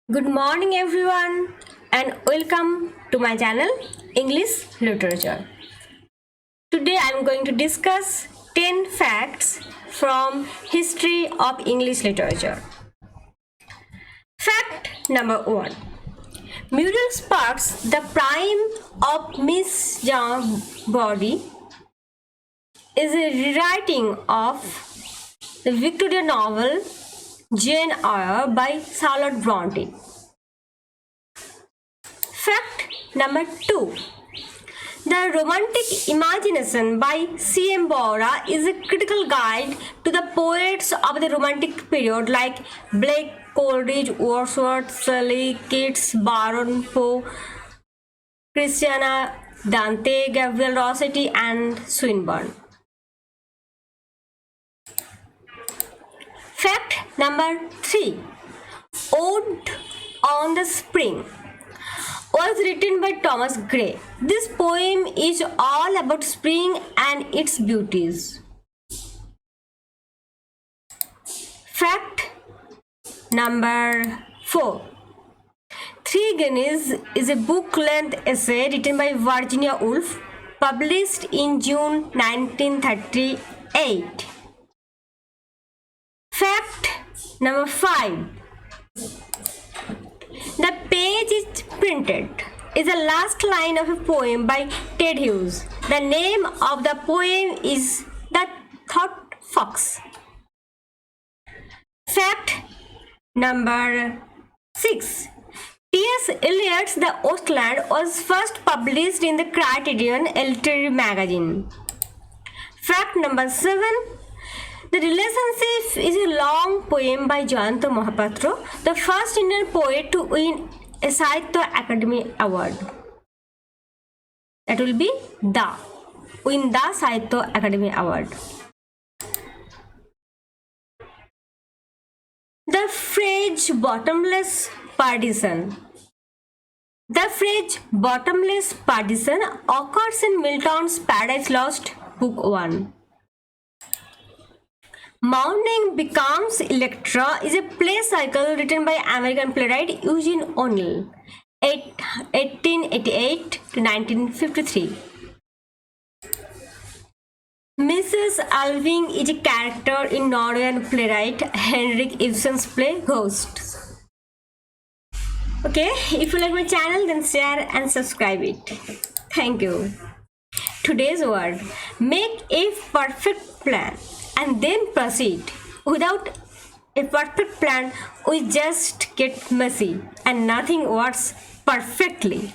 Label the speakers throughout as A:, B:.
A: Good morning everyone and welcome to my channel English Literature. Today I am going to discuss 10 facts from history of English literature. Fact number 1. Muriel Sparks, the prime of Miss Young body, is a rewriting of the Victorian novel Jane Eyre by Charlotte Bronte. Fact number 2. The Romantic Imagination by C.M. Bora is a critical guide to the poets of the Romantic period like Blake, Coleridge, Wordsworth, Shelley, Keats, Byron, Poe, Christiana, Dante, Gabriel Rossetti, and Swinburne. Fact number 3. Ode on the Spring was written by Thomas Gray. This poem is all about spring and its beauties. Fact number 4. Three Guineas is a book-length essay written by Virginia Woolf, published in June 1938. Fact number 5. The page is printed is the last line of a poem by Ted Hughes. The name of the poem is The Thought Fox. Fact number 6. T.S. Eliot's The Wasteland was first published in the Criterion Literary Magazine. Fact number 7. The Relationship is a long poem by Jayanta Mahapatra, the first Indian poet to win a Sahitya Academy Award. That will be win the Sahitya Academy Award. The phrase bottomless perdition. The phrase bottomless perdition occurs in Milton's Paradise Lost, Book 1. Morning Becomes Electra is a play cycle written by American playwright Eugene O'Neill, 1888 to 1953. Mrs. Alving is a character in Norwegian playwright Henrik Ibsen's play Ghosts. Okay, if you like my channel, then share and subscribe it. Thank you. Today's word: make a perfect plan and then proceed. Without a perfect plan, we just get messy and nothing works perfectly.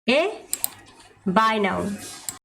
A: Okay? Bye now.